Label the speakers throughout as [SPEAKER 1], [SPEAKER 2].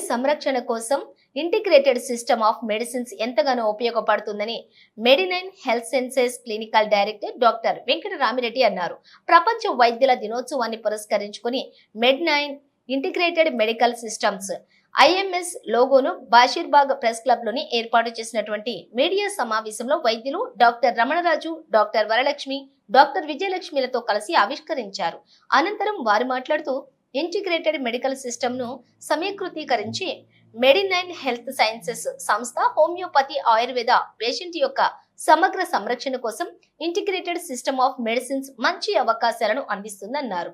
[SPEAKER 1] సంరక్షణ కోసం integrated system of medicines ఎంతగానో ఉపయోగపడుతుందని Medinine health sciences clinical director doctor Venkata Ramireddy అన్నారు. ప్రపంచ వైద్యుల దినోత్సవాన్ని పురస్కరించుకుని Medinine integrated medical systems IMS లోగోను బాషీర్బాగ్ ప్రెస్ క్లబ్ లోని ఏర్పాటు చేసినటువంటి మీడియా సమావేశంలో వైద్యులు doctor Ramanaraju, doctor Varalakshmi, doctor విజయలక్ష్మిలతో కలిసి ఆవిష్కరించారు. అనంతరం వారు మాట్లాడుతూ ఇంటిగ్రేటెడ్ మెడికల్ సిస్టమ్ ను సమీకృతీకరించి మెడినైన్ హెల్త్ సైన్సెస్ సంస్థ హోమియోపతి, ఆయుర్వేద పేషెంట్ యొక్క సమగ్ర సంరక్షణ కోసం ఇంటిగ్రేటెడ్ సిస్టమ్ ఆఫ్ మెడిసిన్స్ మంచి అవకాశాలను అందిస్తుందన్నారు.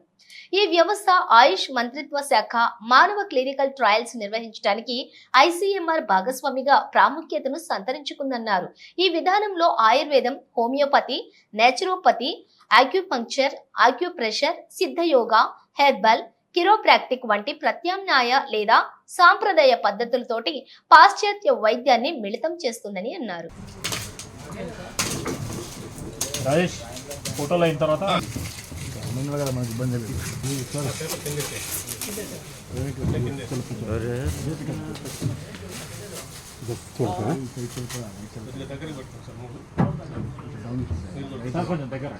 [SPEAKER 1] ఈ వ్యవస్థ ఆయుష్ మంత్రిత్వ శాఖ మానవ క్లినికల్ ట్రయల్స్ నిర్వహించడానికి ఐసీఎంఆర్ భాగస్వామిగా ప్రాముఖ్యతను సంతరించుకుందన్నారు. ఈ విధానంలో ఆయుర్వేదం, హోమియోపతి, నేచురోపతి, ఆక్యుపంక్చర్, ఆక్యుప్రెషర్, సిద్ధయోగా, హెర్బల్, కిరోప్రాక్టిక్ వంటి ప్రత్యామ్నాయ లేదా సాంప్రదాయ పద్ధతులతోటి పాశ్చాత్య వైద్యాన్ని మిళితం చేస్తుందని అన్నారు.
[SPEAKER 2] రాజేష్ ఫోటోలు అయిన తర్వాత
[SPEAKER 3] మనకి ఇబ్బంది లేదు.
[SPEAKER 2] కొంచెం దగ్గర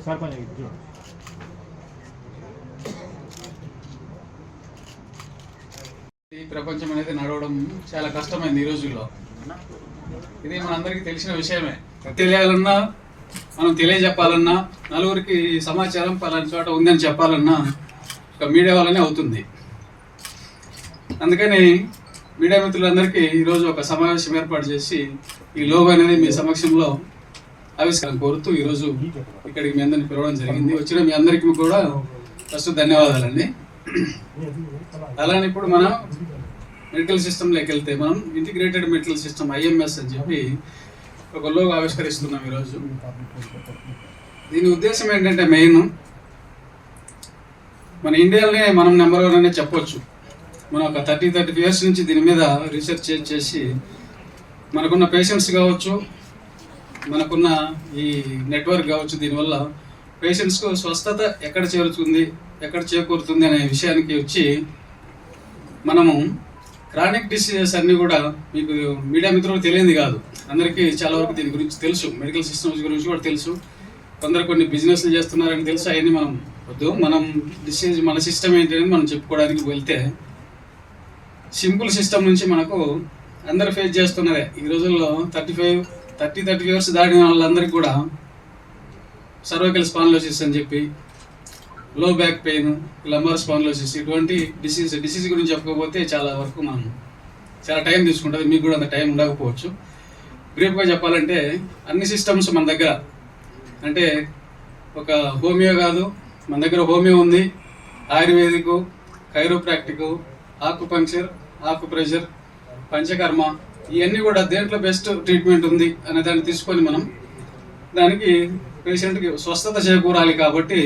[SPEAKER 2] సార్ కొంచెం
[SPEAKER 4] ఈ ప్రపంచం అనేది నడవడం చాలా కష్టమైంది ఈ రోజుల్లో. ఇది మనందరికీ తెలిసిన విషయమే. తెలియాలన్నా, మనం తెలియజెప్పాలన్నా, నలుగురికి సమాచారం పలానా చోట ఉందని చెప్పాలన్నా ఒక మీడియా వల్లనే అవుతుంది. అందుకని మీడియా మిత్రులందరికీ ఈరోజు ఒక సమావేశం ఏర్పాటు చేసి ఈ లోగో అనేది మీ సమక్షంలో ఆవిష్కరణ కోరుతూ ఈరోజు ఇక్కడికి మీ అందరిని పిలవడం జరిగింది. వచ్చిన మీ అందరికీ కూడా ఫస్ట్ ధన్యవాదాలండి. అలానే ఇప్పుడు మనం మెడికల్ సిస్టంలోకి వెళ్తే మనం ఇంటిగ్రేటెడ్ మెడికల్ సిస్టమ్ ఐఎంఎస్ అని చెప్పి ఒక లోగో ఆవిష్కరిస్తున్నాం ఈరోజు. దీని ఉద్దేశం ఏంటంటే మెయిన్ మన ఇండియాలోనే మనం నెంబర్ 1 అనే చెప్పొచ్చు. మనం ఒక 30 years నుంచి దీని మీద రీసెర్చ్ చేసి మనకున్న పేషెంట్స్ కావచ్చు, మనకున్న ఈ నెట్వర్క్ కావచ్చు, దీనివల్ల పేషెంట్స్కు స్వస్థత ఎక్కడ చేరుతుంది, ఎక్కడ చేకూరుతుంది అనే విషయానికి వచ్చి మనము క్రానిక్ డిసీజెస్ అన్నీ కూడా మీకు మీడియా మిత్రులు తెలియదు కాదు, అందరికీ చాలా వరకు దీని గురించి తెలుసు. మెడికల్ సిస్టమ్స్ గురించి కూడా తెలుసు. కొందరు కొన్ని బిజినెస్లు చేస్తున్నారని తెలుసు. అవన్నీ మనం వద్దు. మనం డిసీజ్ మన సిస్టమ్ ఏంటి అని మనం చెప్పుకోవడానికి వెళ్తే సింపుల్ సిస్టమ్ నుంచి మనకు అందరు ఫేస్ చేస్తున్నదే ఈ రోజుల్లో 30 years దాటిన వాళ్ళందరికీ కూడా సర్వైకల్ స్పాండిలోసిస్ అని చెప్పి, లో బ్యాక్ పెయిన్, లంబార్ స్పాండిలోసిస్, ఇటువంటి డిసీజ్ గురించి చెప్పకపోతే చాలా వరకు మనం చాలా టైం తీసుకుంటుంది. మీకు కూడా అంత టైం ఉండకపోవచ్చు. బ్రీఫ్గా చెప్పాలంటే అన్ని సిస్టమ్స్ మన దగ్గర, అంటే ఒక హోమియో కాదు, మన దగ్గర హోమియో ఉంది, ayurvedic, chiropractic, acupuncture, acupressure, panchakarma, ఇవన్నీ కూడా దేంట్లో బెస్ట్ ట్రీట్మెంట్ ఉంది అనే దాన్ని తీసుకొని మనం దానికి పేషెంట్కి స్వస్థత చేకూరాలి. కాబట్టి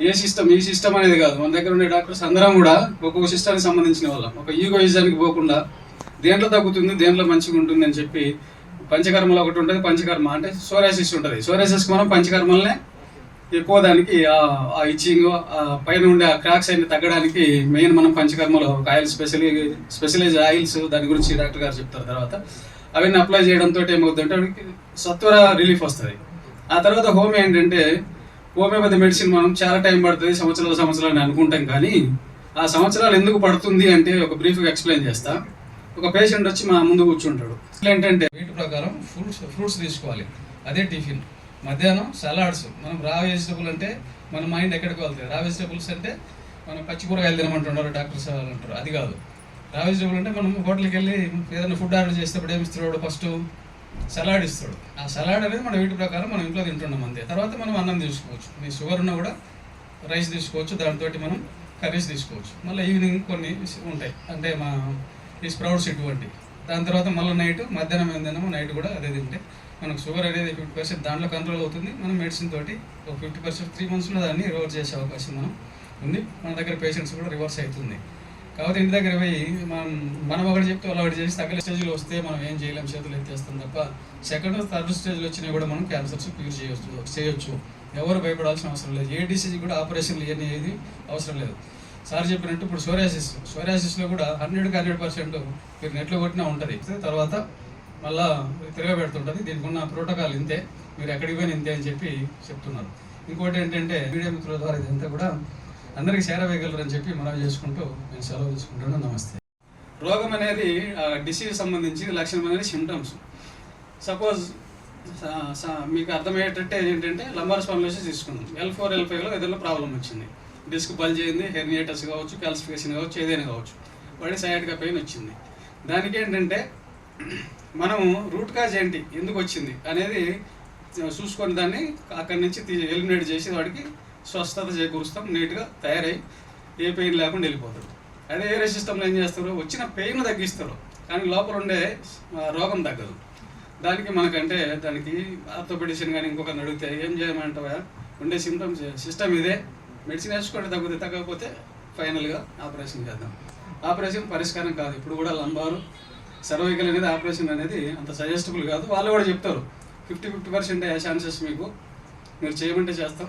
[SPEAKER 4] ఈ సిస్టమ్ అనేది కాదు, మన దగ్గర ఉండే డాక్టర్స్ అందరం కూడా ఒక్కొక్క సిస్టానికి సంబంధించిన వాళ్ళం. ఒక ఈగోయిజానికి పోకుండా దేంట్లో తగ్గుతుంది, దేంట్లో మంచిగా ఉంటుంది అని చెప్పి పంచకర్మలో ఒకటి ఉంటుంది. పంచకర్మ అంటే సోరాసిస్ ఉంటుంది. సోరాసిస్కి మనం పంచకర్మలనే ఎక్కువ దానికి ఆ ఇచ్చింగ్ పైన ఉండే క్రాక్స్ అన్ని తగ్గడానికి మెయిన్ మనం పంచకర్మలో ఒక ఆయిల్ స్పెషలైజ్ ఆయిల్స్ దాని గురించి డాక్టర్ గారు చెప్తారు. తర్వాత అవన్నీ అప్లై చేయడంతో ఏమవుతుందంటే సత్వర రిలీఫ్ వస్తుంది. ఆ తర్వాత హోమియో ఏంటంటే హోమియోపతి మెడిసిన్ మనం చాలా టైం పడుతుంది, సంవత్సరాలు అనుకుంటాం. కానీ ఆ సంవత్సరాలు ఎందుకు పడుతుంది అంటే ఒక బ్రీఫ్గా ఎక్స్ప్లెయిన్ చేస్తా. ఒక పేషెంట్ వచ్చి మా ముందు కూర్చుంటాడు. ఏంటంటే వీటి ప్రకారం ఫ్రూట్స్ తీసుకోవాలి, అదే టిఫిన్. మధ్యాహ్నం సలాడ్స్. మనం రా వెజిటబుల్ అంటే మన మైండ్ ఎక్కడికి వెళ్తుంది. రా వెజిటబుల్స్ అంటే మనం పచ్చి కూరగాయలు తినమంటున్నారు డాక్టర్స్ అంటారు, అది కాదు. రా వెజిటబుల్ అంటే మనం హోటల్కి వెళ్ళి ఏదైనా ఫుడ్ ఆర్డర్ చేసేటప్పుడు ఏమి ఇస్తాడు, ఫస్ట్ సలాడ్ ఇస్తాడు. ఆ సలాడ్ అనేది మన వీటి ప్రకారం మనం ఇంట్లో తింటున్నాం అంతే. తర్వాత మనం అన్నం తీసుకోవచ్చు, మీ షుగర్ ఉన్నా కూడా రైస్ తీసుకోవచ్చు, దాంతో మనం కర్రీస్ తీసుకోవచ్చు. మళ్ళీ ఈవినింగ్ కొన్ని ఉంటాయి, అంటే ఈ స్ప్రౌట్స్ ఇటువంటి. దాని తర్వాత మళ్ళీ మధ్యాహ్నం ఏం తిన్నామో నైట్ కూడా అదే తింటే మనకు షుగర్ అనేది 50% దాంట్లో కంట్రోల్ అవుతుంది. మనం మెడిసిన్ తోటి ఒక 50% 3 monthsలో దాన్ని రివర్స్ చేసే అవకాశం ఉంది. మన దగ్గర పేషెంట్స్ కూడా రివర్స్ అవుతుంది. కాకపోతే ఇంటి దగ్గర పోయి మనం ఒకటి చెప్తే వాళ్ళు ఒకటి చేసి తగ్గల స్టేజ్లో వస్తే మనం ఏం చేయలేం, చేతులు ఎత్తేస్తాం తప్ప సెకండ్ థర్డ్ స్టేజ్లో వచ్చినా కూడా మనం క్యాన్సర్స్ క్యూర్ చేయొచ్చు. ఎవరు భయపడాల్సిన అవసరం లేదు. ఏ డిసీజ్ కూడా ఆపరేషన్లు ఇవన్నీ ఏది అవసరం లేదు. సార్ చెప్పినట్టు ఇప్పుడు సోరియాసిస్లో కూడా 100% మీరు నెట్లో కొట్టినా ఉంటుంది. తర్వాత మళ్ళా తిరగబెడుతుంటుంది. దీనికి ఉన్న ప్రోటోకాల్ ఇంతే, మీరు ఎక్కడికి పోయినా ఇంతే అని చెప్పి చెప్తున్నారు. ఇంకోటి ఏంటంటే మీడియా మిత్రుల ద్వారా ఇదంతా కూడా అందరికీ చేరవేయగలరని చెప్పి మనం చేసుకుంటూ నేను సెలవు తీసుకుంటాను. నమస్తే. రోగం అనేది డిసీజ్ సంబంధించి లక్షణమైన సిమ్టమ్స్. సపోజ్ మీకు అర్థమయ్యేటట్టే ఏంటంటే లంబార్ స్పాండిలోసిస్ తీసుకున్నాం. L4 L5లో ఏదైనా ప్రాబ్లం వచ్చింది, డిస్క్ బల్జ్ అయింది, హెర్నియేటస్ కావచ్చు, క్యాల్సిఫికేషన్ కావచ్చు, ఏదైనా కావచ్చు, వాడి సయాటికా పెయిన్ వచ్చింది. దానికి ఏంటంటే మనము రూట్ కాజ్ ఏంటి, ఎందుకు వచ్చింది అనేది చూసుకొని దాన్ని అక్కడి నుంచి ఎలిమినేట్ చేసి వాడికి స్వస్థత చేకూరుస్తాం. నీట్గా తయారై ఏ పెయిన్ లేకుండా వెళ్ళిపోతాడు. అదే ఏరే సిస్టంలో ఏం చేస్తారు, వచ్చిన పెయిన్ తగ్గిస్తారు కానీ లోపల ఉండే రోగం తగ్గదు. దానికి మనకంటే దానికి ఆర్థోపెడిషన్ కానీ ఇంకొకరిని అడిగితే ఏం చేయమంటావా, ఉండే సిస్టమ్ ఇదే, మెడిసిన్ వేసుకోండి, తగ్గకపోతే ఫైనల్గా ఆపరేషన్ చేద్దాం. ఆపరేషన్ పరిష్కారం కాదు. ఇప్పుడు కూడా లంబారు సర్వైకల్ అనేది ఆపరేషన్ అనేది అంత సజెస్టబుల్ కాదు. వాళ్ళు కూడా చెప్తారు 50% ఛాన్సెస్ మీకు, మీరు చేయమంటే చేస్తాం,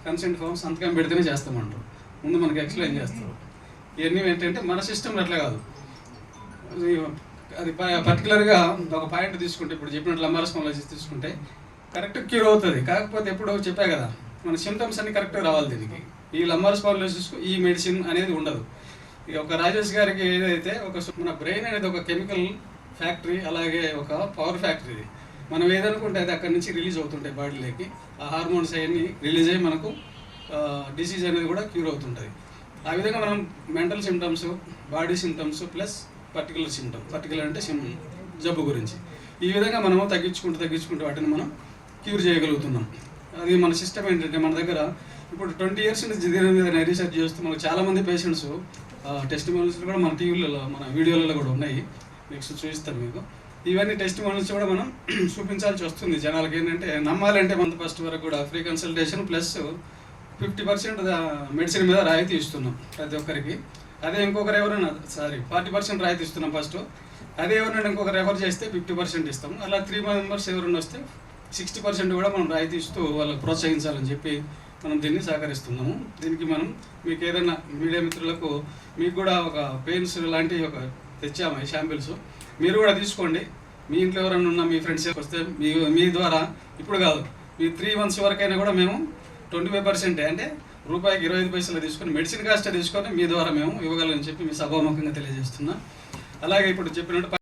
[SPEAKER 4] కన్సెంట్ ఫామ్ సంతకం పెడితేనే చేస్తామంటారు. ముందు మనకి ఎక్స్ప్లెయిన్ చేస్తారు. ఇవన్నీ ఏంటంటే మన సిస్టమ్ అట్లా కాదు. అది పర్టికులర్గా ఒక పాయింట్ తీసుకుంటే ఇప్పుడు చెప్పినట్టు లంబార్ స్పాండిలోసిస్ తీసుకుంటే కరెక్ట్ క్యూర్ అవుతుంది. కాకపోతే ఎప్పుడు చెప్పా కదా, మన సిమ్టమ్స్ అన్ని కరెక్ట్గా రావాలి. దీనికి ఈ లంబార్ స్పాండిలోసిస్కు ఈ మెడిసిన్ అనేది ఉండదు. ఇక ఒక రాజేష్ గారికి ఏదైతే మన బ్రెయిన్ అనేది ఒక కెమికల్ ఫ్యాక్టరీ, అలాగే ఒక పవర్ ఫ్యాక్టరీ. ఇది మనం ఏదనుకుంటే అది అక్కడి నుంచి రిలీజ్ అవుతుంటాయి బాడీలోకి. ఆ హార్మోన్స్ అవన్నీ రిలీజ్ అయ్యి మనకు డిసీజ్ అనేది కూడా క్యూర్ అవుతుంటుంది. ఆ విధంగా మనం mental symptoms, body symptoms plus particular అంటే జబ్బు గురించి ఈ విధంగా మనము తగ్గించుకుంటూ వాటిని మనం క్యూర్ చేయగలుగుతున్నాం. అది మన సిస్టమ్ ఏంటంటే మన దగ్గర ఇప్పుడు 20 years నుంచి దీని మీద రీసెర్చ్ చేస్తూ మనకు చాలామంది పేషెంట్స్ టెస్టిమోనియల్స్ కూడా మన టీవీలలో మన వీడియోలలో కూడా ఉన్నాయి. నెక్స్ట్ చూపిస్తాను మీకు. ఇవన్నీ టెస్టిమోనియల్స్ కూడా మనం చూపించాల్సి వస్తుంది. జనాలకి ఏంటంటే నమ్మాలంటే మన ఫస్ట్ వరకు కూడా ఫ్రీ కన్సల్టేషన్ ప్లస్ 50% మెడిసిన్ మీద రాయితీ ఇస్తున్నాం ప్రతి ఒక్కరికి. అదే ఇంకొకరు ఎవరైనా 40% రాయితీ ఇస్తున్నాం ఫస్ట్. అదే ఎవరైనా ఇంకొకరు రెఫర్ చేస్తే 50% ఇస్తాం. అలా 3 members ఎవరైనా వస్తే 60% కూడా మనం రాయితీ ఇస్తూ వాళ్ళకి ప్రోత్సహించాలని చెప్పి మనం దీన్ని సహకరిస్తున్నాము. దీనికి మనం మీకు ఏదైనా మీడియా మిత్రులకు మీకు కూడా ఒక పెయిన్స్ లాంటివి తెచ్చాము ఈ శాంపిల్స్. మీరు కూడా తీసుకోండి. మీ ఇంట్లో ఎవరైనా ఉన్న మీ ఫ్రెండ్స్ వస్తే మీ ద్వారా ఇప్పుడు కాదు, మీ 3 months వరకైనా కూడా మేము 25% అంటే రూపాయికి 25 పైసలు తీసుకొని మెడిసిన్ కాస్ట్ తీసుకొని మీ ద్వారా మేము ఇవ్వగలని చెప్పి మీ సభాముఖంగా తెలియజేస్తున్నా. అలాగే ఇప్పుడు చెప్పినట్టు